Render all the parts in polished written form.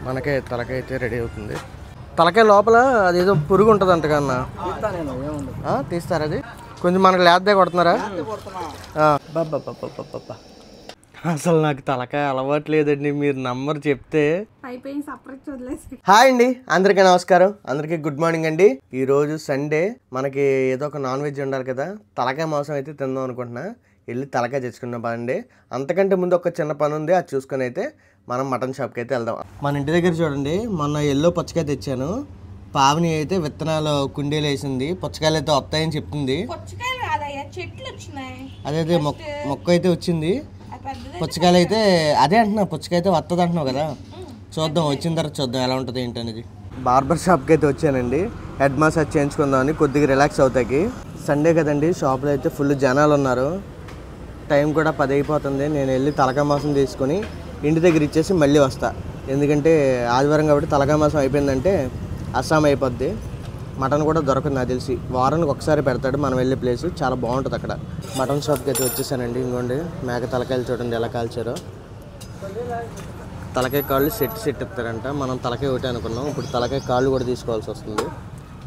మనకే తలకాయ అయితే రెడీ అవుతుంది. తలకాయ లోపల అదేదో పురుగు ఉంటుంది అంటగా అన్న, తీస్తారు అది కొంచెం మనకు లేద్దే కొడుతున్నారా? అసలు నాకు తలకాయ అలవాట్లేదండి, మీరు నంబర్ చెప్తే. హాయ్ అండి, అందరికీ నమస్కారం, అందరికీ గుడ్ మార్నింగ్ అండి. ఈరోజు సండే, మనకి ఏదో ఒక నాన్ వెజ్ ఉండాలి కదా. తలకాయ మాంసం అయితే తిందాం అనుకుంటున్నా, వెళ్ళి తలకాయ తెచ్చుకున్నాం బాగుండి. అంతకంటే ముందు ఒక చిన్న పని ఉంది, అది చూసుకొని అయితే మనం మటన్ షాప్కి అయితే వెళ్దాం. మన ఇంటి దగ్గర చూడండి, మొన్న ఎల్లో పుచ్చకాయ తెచ్చాను. పావని అయితే విత్తనాలు కుండీలు వేసింది, పుచ్చకాయలు అయితే వస్తాయని చెప్తుంది. అదే మొక్క అయితే వచ్చింది, పుచ్చకాయలు అయితే అదే అంటున్నా, పుచ్చకాయ అయితే వస్తుంది అంటున్నావు కదా. చూద్దాం, వచ్చిన తర్వాత చూద్దాం ఎలా ఉంటుంది ఏంటనేది. బార్బర్ షాప్కి అయితే వచ్చానండి, హెడ్ మసాజ్ చేయించుకుందామని, కొద్దిగా రిలాక్స్ అవుతాకి. సండే కదండి, షాప్లో అయితే ఫుల్ జనాలు ఉన్నారు. టైం కూడా 10 అయిపోతుంది. నేను వెళ్ళి తలకాయ మాంసం తీసుకొని ఇంటి దగ్గర ఇచ్చేసి మళ్ళీ వస్తా. ఎందుకంటే ఆదివారం కాబట్టి తలకాయ మాంసం అయిపోయిందంటే అస్సాం అయిపోద్ది. మటన్ కూడా దొరకదు నాకు తెలిసి, వారానికి ఒకసారి పెడతాడు. మనం వెళ్ళే ప్లేస్ చాలా బాగుంటుంది అక్కడ. మటన్ షాప్కి అయితే వచ్చేసానండి. ఇంకోండి మేక తలకాయలు చూడండి ఎలా కాల్చారో. తలకాయ కాళ్ళు సెట్ ఇస్తారంట. మనం తలకాయ ఒకటి అనుకున్నాం, ఇప్పుడు తలకాయ కాళ్ళు కూడా తీసుకోవాల్సి వస్తుంది.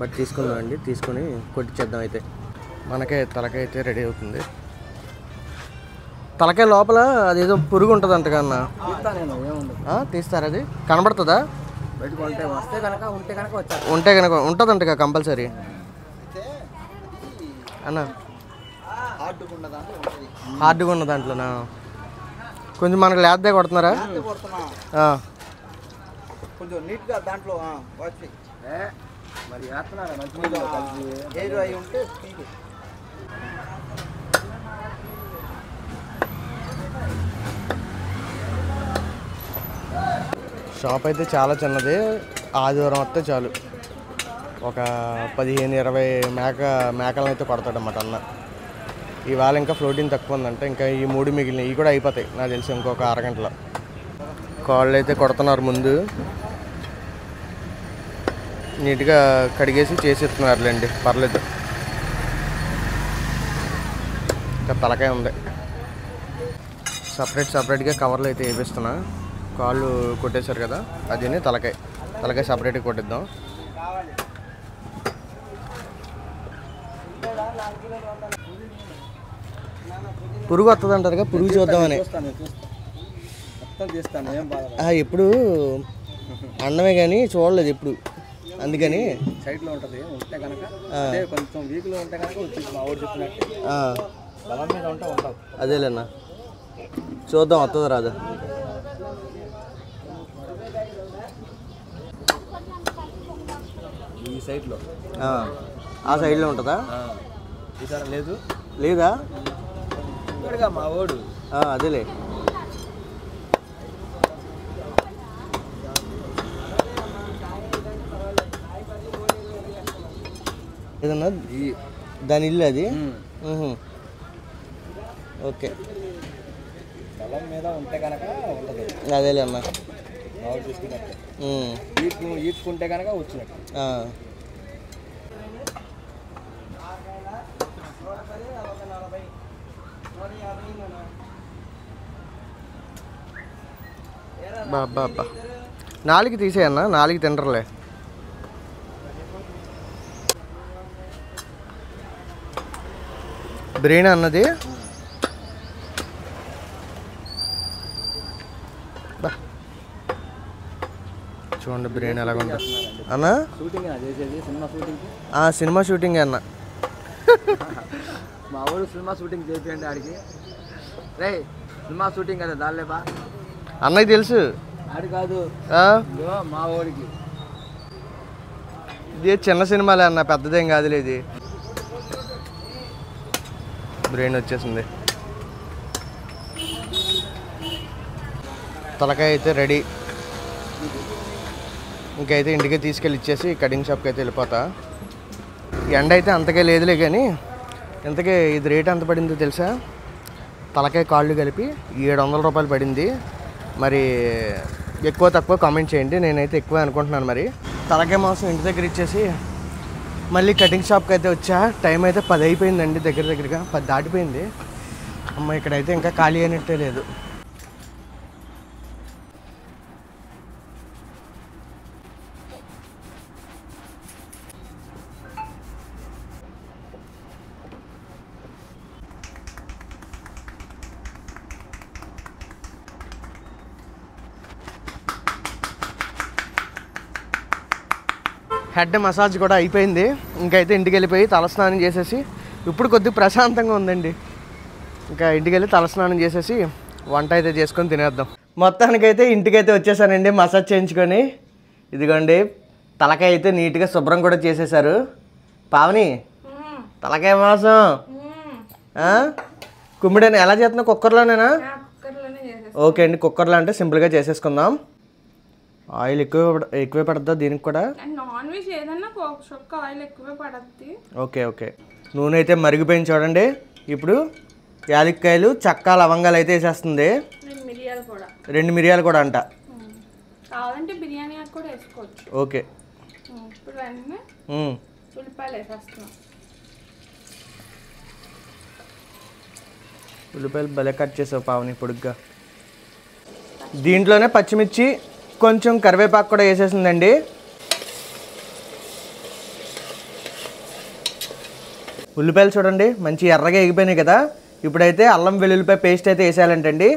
బట్ తీసుకుందామండి, తీసుకొని కొట్టించేద్దాం. అయితే మనకే తలకాయ అయితే రెడీ అవుతుంది. తలకాయ లోపల అదేదో పురుగు ఉంటుంది అంటగా అన్న, తీస్తారు అది కనబడుతుందా? ఉంటే కనుక ఉంటుందంటగా కంపల్సరీ అన్న. హార్డ్గా ఉన్న దాంట్లోనా? కొంచెం మనకు లేద్దే కొడుతున్నారా? కొంచెం నీట్గా దాంట్లో షాప్ అయితే చాలా చిన్నది. ఆదివారం వస్తే చాలు ఒక 15-20 మేకలను అయితే కొడతాడన్నమాట అన్న. ఇవాళ ఇంకా ఫ్లోటింగ్ తక్కువ ఉందంటే, ఇంకా ఈ 3 మిగిలినవి, ఇవి కూడా అయిపోతాయి నాకు తెలిసి ఇంకొక అరగంటలో. కాళ్ళు అయితే కొడుతున్నారు, ముందు నీట్గా కడిగేసి చేసేస్తున్నారులేండి, పర్లేదు. ఇంకా తలకాయ ఉంది, సపరేట్గా కవర్లు అయితే వేపిస్తున్నా. కాళ్ళు కొట్టేశారు కదా, అదిని తలకాయ సపరేట్గా కొట్టిద్దాం. పురుగు వస్తుంది అంటారు కదా, పురుగు చూద్దామని. ఎప్పుడు అన్నమే కానీ చూడలేదు ఎప్పుడు, అందుకని సైడ్లో ఉంటుంది. ఉంటే కనుక కొంచెం వీక్లో ఉంటే కనుక వచ్చి మా ఊరు చెప్పినట్టు బలం మీద ఉంటే ఉంటావు. అదేలేనా, చూద్దాం వస్తుంది రాదా. ఈ సైడ్లో, ఆ సైడ్లో ఉంటుందా? ఈసారి లేదా ఇక్కడగా మా ఊడు. అదేలే. ఏదన్నా దాని ఇల్లు అది. ఓకే, బలం మీద ఉంటే కనుక ఉంటుంది. అదేలే అన్న, చూసుకున్నట్టు ఈడ్చుకుంటే కనుక వచ్చినట్టు. బాబా 4కి తీసేయన్నా, 4కి తింటర్లే. బ్రెయిన్ అన్నది చూడండి, బ్రెయిన్ ఎలాగుంటుంది అన్న. సినిమా షూటింగ్ అన్న. మా ఊరు సినిమా షూటింగ్ చేయండి ఆడికి. రే సినిమా షూటింగ్ కదా దానిలేబా అన్నకి తెలుసు. ఆడి కాదు మా ఊరికి. ఇది చిన్న సినిమాలే అన్న, పెద్దదేం కాదులే. ఇది బ్రెయిన్ వచ్చేసింది. తలకాయ అయితే రెడీ. ఇంకైతే ఇంటికి తీసుకెళ్ళి ఇచ్చేసి కటింగ్ షాప్కి అయితే వెళ్ళిపోతా. ఎండ అయితే అంతకే లేదులే, కానీ ఇంతకే ఇది రేట్ ఎంత పడిందో తెలుసా? తలకాయ కాళ్ళు కలిపి 700 రూపాయలు పడింది. మరి ఎక్కువ తక్కువ కామెంట్ చేయండి, నేనైతే ఎక్కువ అనుకుంటున్నాను. మరి తలకాయ మాంసం ఇంటి దగ్గర ఇచ్చేసి మళ్ళీ కటింగ్ షాప్కి అయితే వచ్చా. టైం అయితే 10 అయిపోయిందండి, దగ్గరగా 10 దాటిపోయింది. అమ్మ ఇక్కడైతే ఇంకా ఖాళీ అయినట్టే లేదు. హెడ్ మసాజ్ కూడా అయిపోయింది. ఇంకైతే ఇంటికి వెళ్ళిపోయి తలస్నానం చేసేసి ఇప్పుడు కొద్దిగా ప్రశాంతంగా ఉందండి. ఇంకా ఇంటికి వెళ్ళి తలస్నానం చేసేసి వంట అయితే చేసుకొని తినేద్దాం. మొత్తానికైతే ఇంటికైతే వచ్చేసానండి మసాజ్ చేయించుకొని. ఇదిగోండి తలకాయ అయితే నీట్గా శుభ్రం కూడా చేసేసారు. పావని తలకాయ మాసం కుమ్మిడని ఎలా చేస్తున్నావు? కుక్కర్లోనేనా? ఓకే అండి, కుక్కర్లో అంటే సింపుల్గా చేసేసుకుందాం. ఆయిల్ ఎక్కువే పడుతుందా దీనికి కూడా? నాన్ వెజ్ ఏదన్నా ఆయిల్ ఎక్కువే పడుతుంది. Okay okay. నూనె అయితే మరిగిపోయింది చూడండి. ఇప్పుడు యాలక్కాయలు, చెక్క, లవంగాలు అయితే వేసేస్తుంది. 2 మిరియాలు కూడా అంట. కావాలంటే బిర్యానీ కూడా వేసుకోవచ్చు. ఓకే. ఇప్పుడు వెంటనే ఉల్లిపాయలు వేసేస్తున్నాం. ఉల్లిపాయలు భలే కట్ చేసావు పావని పొడుగ్గా. దీంట్లోనే పచ్చిమిర్చి, కొంచెం కరివేపాకు కూడా వేసేసిందండి. ఉల్లిపాయలు చూడండి మంచి ఎర్రగా ఎగిపోయినాయి కదా. ఇప్పుడైతే అల్లం వెల్లుల్లిపాయ పేస్ట్ అయితే వేసేయాలంటండి.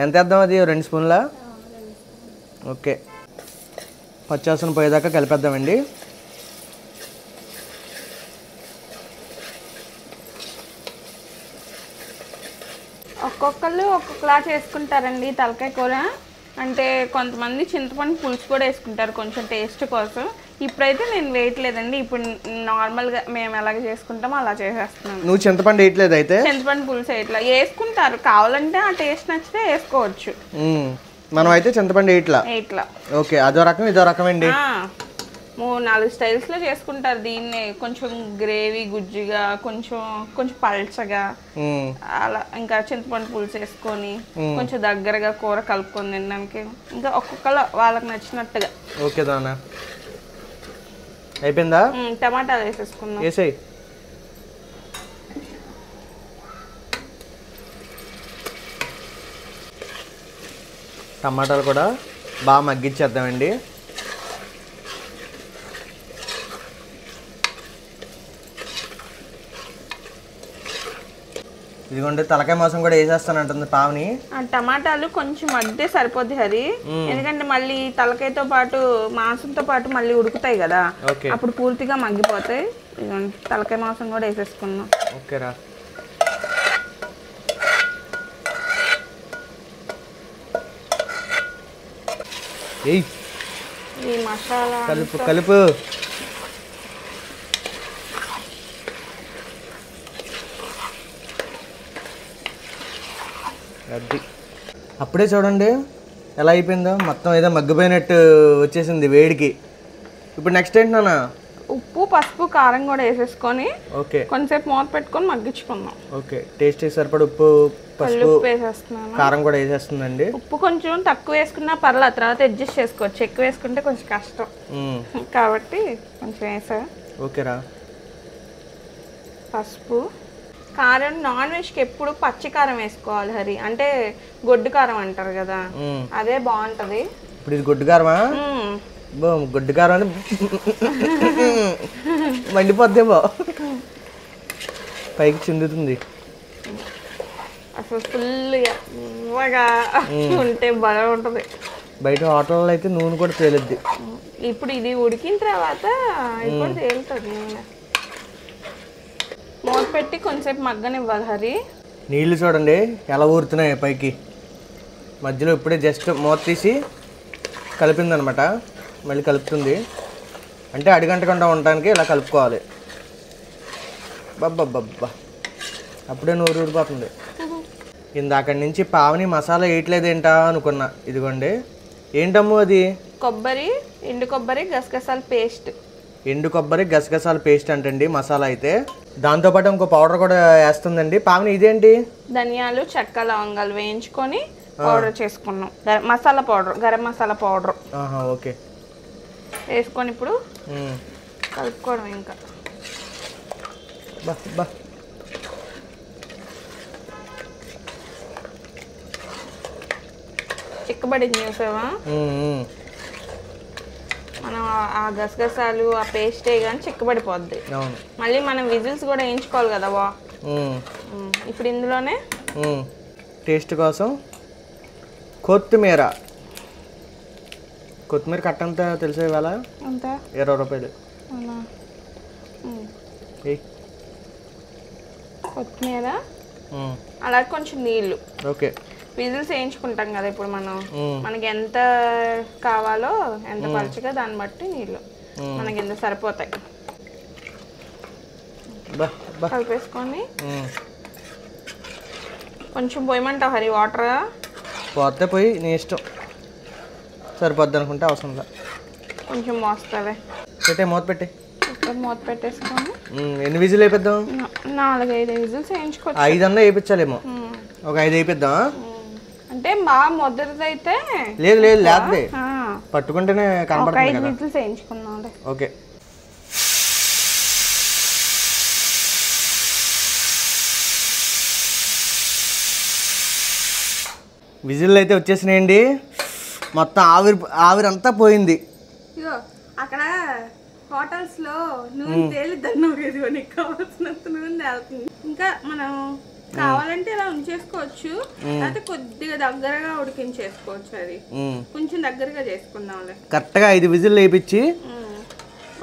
ఎంత వేద్దాం? అది 2 స్పూన్ల. ఓకే, పచ్చివాసన పోయేదాకా కలిపేద్దామండి. ఒక్కొక్కళ్ళు ఒక్కొక్కలా చేసుకుంటారండి తలకాయ కూర. అంటే కొంతమంది చింతపండు పులుసు కూడా వేసుకుంటారు కొంచెం టేస్ట్ కోసం. ఇప్పుడైతే నేను వేయట్లేదండి. ఇప్పుడు నార్మల్గా మేము ఎలాగ చేసుకుంటామో అలా చేసేస్తున్నాను. నువ్వు చింతపండు వేయట్లేదు అయితే? చింతపండు పులుసు ఇట్లా వేసుకుంటారు, కావాలంటే ఆ టేస్ట్ నచ్చితే వేసుకోవచ్చు. మనం అయితే చింతపండు వేయట్లా. ఓకే, అదో రకం ఇదో రకం అండి. 3-4 స్టైల్స్లో చేసుకుంటారు దీన్ని. కొంచెం గ్రేవీ గుజ్జుగా, కొంచెం పల్చగా అలా. ఇంకా చింతపండు పులుసు వేసుకొని కొంచెం దగ్గరగా కూర కలుపుకొని తినడానికి. ఇంకా ఒక్కొక్కరు వాళ్ళకి నచ్చినట్టుగా. ఓకే దానా, అయిపోయిందా? టమాటాలు వేసేసుకుందాం. వేసేయి. టమాటాలు కూడా బాగా మగ్గించేద్దామండి. ఇదిగోండి తలకాయ మాసం కూడా వేసేస్తానంటుంది పావని. టమాటాలు కొంచెం మగ్గితే సరిపోద్ది హరి. ఎందుకంటే మళ్ళీ తలకాయతో పాటు మాంసంతో పాటు మళ్ళీ ఉడుకుతాయి కదా, అప్పుడు పూర్తిగా మగ్గిపోతాయి. ఇదిగోండి తలకాయ మాసం కూడా వేసేసుకున్నాం. ఓకేరా. ఈ మసాలా కలుపు. అది అప్పుడే చూడండి ఎలా అయిపోయిందో. మొత్తం ఏదో మగ్గిపోయినట్టు వచ్చేసింది వేడికి. ఇప్పుడు నెక్స్ట్ ఏంటి నాన్న? ఉప్పు, పసుపు, కారం కూడా వేసేసుకొని ఓకే కొంచెంసేపు మూత పెట్టుకొని మగ్గించుకుందాం. ఓకే, టేస్ట్ సరిపడ ఉప్పు, పసుపు, వేసేస్తున్నాను. కారం కూడా వేసేస్తుందండి. ఉప్పు కొంచెం తక్కువ వేసుకున్నా పర్లేదు, తర్వాత అడ్జస్ట్ చేసుకోవచ్చు. ఎక్కువ వేసుకుంటే కొంచెం కష్టం కాబట్టి కొంచెం వేసా. ఓకేరా. పసుపు, కారం. నాన్ వెజ్కి ఎప్పుడు పచ్చి కారం వేసుకోవాలి హరి. అంటే గొడ్డు కారం అంటారు కదా, అదే బాగుంటది. ఇప్పుడు ఇది గొడ్డు కారమా? గొడ్డు కారం అని మండిపోద్దేమో, పైకి చిందుతుంది. అసలు ఫుల్ ఎర్రగా ఉంటే బాగా ఉంటది. బయట హోటల్లో అయితే నూనె కూడా తేలుద్ది. ఇప్పుడు ఇది ఉడికిన తర్వాత ఇప్పుడు తేలుతుంది నూనె. మూత పెట్టి కొంచెంసేపు మగ్గనివ్వాలి హరి. నీళ్ళు చూడండి ఎలా ఊరుతున్నాయి పైకి. మధ్యలో ఇప్పుడే జస్ట్ మూత తీసి కలిపిందనమాట. మళ్ళీ కలుపుతుంది అంటే అడిగంటకుండా ఉండడానికి ఇలా కలుపుకోవాలి. బబ్బా అప్పుడే నోరు ఊరిపోతుంది. ఇందాక నుంచి పావని మసాలా వేయట్లేదేంటా అనుకున్నా. ఇదిగోండి. ఏంటమ్ము అది? కొబ్బరి, ఎండు కొబ్బరి, గసగసాల పేస్ట్. ఎండు కొబ్బరి, గసగసాల పేస్ట్ అంటండి మసాలా అయితే. దాంతోపాటు ఇంకో పౌడర్ కూడా వేస్తుందండి పావని. ఇదేంటి? ధనియాలు, చెక్క, లవంగాలు వేయించుకొని పౌడర్ చేసుకున్నాం. Masala powder, garam masala powder. Okay, వేసుకొని ఇప్పుడు కలుపుకోవడం. ఇంకా బా చిక్కబడింది చూసావా? మనం ఆ గసగసాలు, ఆ పేస్టే కానీ చిక్కబడిపోద్ది. మళ్ళీ మనం విజిల్స్ కూడా వేయించుకోవాలి కదా. ఇప్పుడు ఇందులోనే టేస్ట్ కోసం కొత్తిమీర. కొత్తిమీర కట్ట అంతా తెలిసే ఇవాళ అంతా 20 రూపాయలు. అవునా? ఏయ్. కొత్తిమీర అలాగే కొంచెం నీళ్ళు. ఓకే. విజిల్స్ వేయించుకుంటాం కదా ఇప్పుడు మనం, మనకి ఎంత కావాలో ఎంత పలుచగా దాన్ని బట్టి నీళ్ళు మనకి ఎంత సరిపోతాయి కలిపేసుకొని కొంచెం పోయమంటావు హరి వాటర్? పోతే పోయి నీ ఇష్టం, సరిపోద్ది అనుకుంటే అవసరం లేదు. కొంచెం మోస్తావే. పెట్టే మూత పెట్టి మూత పెట్టేసుకొని ఎన్ని విజిల్ వేయిద్దాం? 4-5 విజిల్స్ వేయించుకోవచ్చు. 5 అన్నా వేయించాలేమో. ఒక 5 వేయిద్దాం. అంటే బాగా మొదటిదైతే లేదు లేదు లేదే, పట్టుకుంటేనే కనపడుతుంది. 5 విజిల్స్ వేయించుకుందాం. ఓకే. విజిల్ అయితే వచ్చేసినాయండి. మొత్తం ఆవిరంతా పోయింది. ఇగో అక్కడ హోటల్స్ లో నూనె తేలిద్దన్నావు, నీకు కావాల్సినంత నూనె తేలుతుంది. ఇంకా మనం కావాలంటే ఇలా ఉంచేసుకోవచ్చు, లేకపోతే కొద్దిగా దగ్గరగా ఉడికించేసుకోవచ్చు. అది కొంచెం దగ్గరగా చేసుకుందాంలే. కరెక్ట్గా 5 విజిల్ వేయించి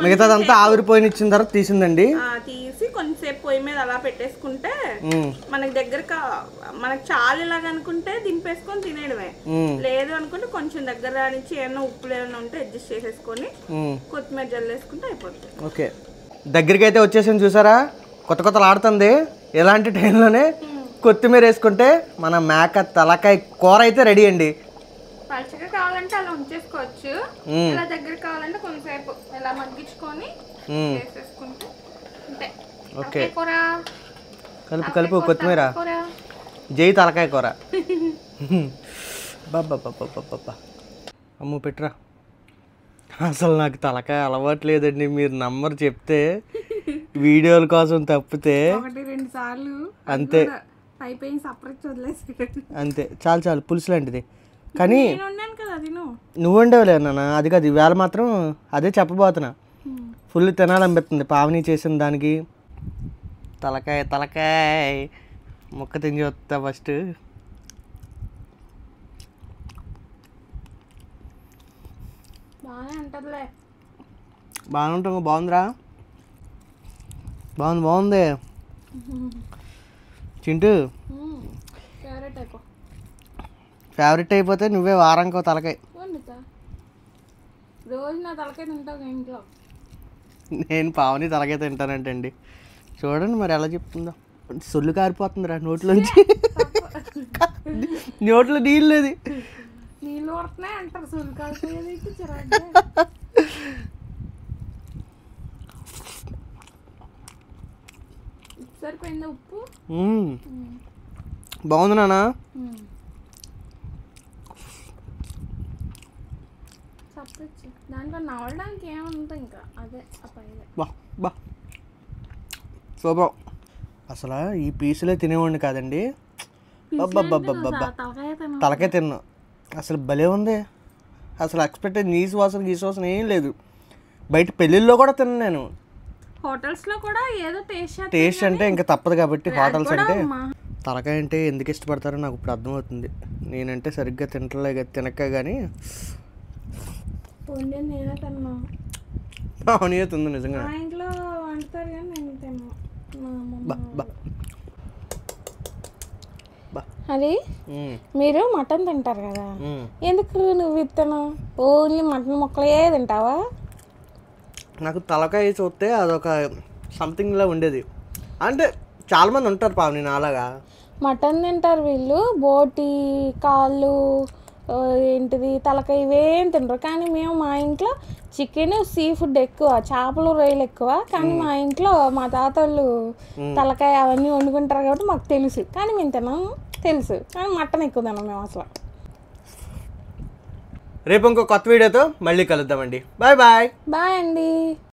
మిగతాదంతా ఆవిరిపోయిన తర్వాత తీసిందండి. తీసి కొంచెంసేపు పొయ్యి మీద అలా పెట్టేసుకుంటే మనకి దగ్గరగా, మనకి చాలా ఇలాగ అనుకుంటే దింపేసుకొని తినేయడమే. లేదు అనుకుంటే కొంచెం దగ్గర రానిచ్చి ఏమన్నా ఉప్పులు ఏమన్నా ఉంటే అడ్జస్ట్ చేసేసుకొని కొత్తిమీర జల్లేసుకుంటే అయిపోతుంది. ఓకే. దగ్గరికి అయితే వచ్చేసింది చూసారా, కొత్త ఆడుతుంది. ఇలాంటి టైంలోనే కొత్తిమీర వేసుకుంటే మన మేక తలకాయ కూర అయితే రెడీ అండి. పలచగా కావాలంటే అలా ఉంచేసుకోవచ్చు, ఇలా దగ్గర కావాలంటే కొంతసేపు ఇలా మగ్గించుకొని వేసేసుకుంటే అంతే. ఓకే. కలుపు కొత్తిమీర. జై తలకాయ కూర. బాబా అమ్ము పెట్టరా. అసలు నాకు తలకాయ అలవాట్లేదండి, మీరు నంబర్ చెప్తే వీడియోల కోసం తప్పితే 1-2 సార్లు అంతే. అంతే, చాలు పులుసు లాంటిది. కానీ నువ్వు ఉండేవలే నాన్న, అది కాదు ఇవాళ మాత్రం అదే చెప్పబోతున్నా. ఫుల్ తినాలనిపిస్తుంది పావని చేసిన దానికి. తలకాయ ముక్క తిని వస్తా ఫస్ట్. బాగానే ఉంటుంది. బాగుందిరా, బాగుంది. చింటూ ఫేవరెట్ అయిపోతే నువ్వే వారానికో తలకాయ. రోజు నా తలకాయ తింటావు ఇంట్లో? నేను పావని తలకాయ తింటానంటండి. చూడండి మరి ఎలా చెప్తుందో. సొల్లు కారిపోతుందిరా నోట్లోంచి. నోట్లో నీళ్ళు లేదు. నీళ్ళు పడుతున్నాయి అంటారు, సొల్లు కారిపోయేది. సరిపోయిందా ఉప్పు? బాగుంది నాన్న. దాంట్లో నవ్వడానికి ఏముంది ఇంకా, అదే బా సూపర్. అసలు ఈ పీసులే తినేవాడిని కాదండి. తలకాయ తిన్నా. అసలు భలే ఉంది. అసలు ఎక్స్పెక్టెడ్ నీసు వాసన ఏం లేదు. బయట పెళ్ళిళ్ళలో కూడా తిన్నాను నేను. హోటల్స్లో కూడా ఏదో టేస్ట్ అంటే ఇంకా తప్పదు కాబట్టి హోటల్స్ అంటే. తలకాయ అంటే ఎందుకు ఇష్టపడతారో నాకు ఇప్పుడు అర్థమవుతుంది. నేనంటే సరిగ్గా తినక కానీ అవునియత ఉంది నిజంగా. అది మీరు మటన్ తింటారు కదా, ఎందుకు నువ్వు ఇత్తను ఓన్లీ మటన్ ముక్కలే తింటావా? నాకు తలకాయ చూస్తే అదొక సంథింగ్లా ఉండేది. అంటే చాలామంది ఉంటారు పావని నాలాగా మటన్ తింటారు వీళ్ళు. బోటి, కాళ్ళు, ఏంటిది తలకాయ ఇవేం తింటారు. కానీ మేము మా ఇంట్లో చికెన్, సీ ఫుడ్ ఎక్కువ, చేపలు, రొయ్యలు ఎక్కువ. కానీ మా ఇంట్లో మా తాతళ్ళు తలకాయ అవన్నీ వండుకుంటారు కాబట్టి మాకు తెలుసు. కానీ మేము తిన్నాము తెలుసు, కానీ మటన్ ఎక్కువ తిన్నాం మేము అసలు. రేపు ఇంకో కొత్త వీడియోతో మళ్ళీ కలుద్దామండి. బాయ్ అండి.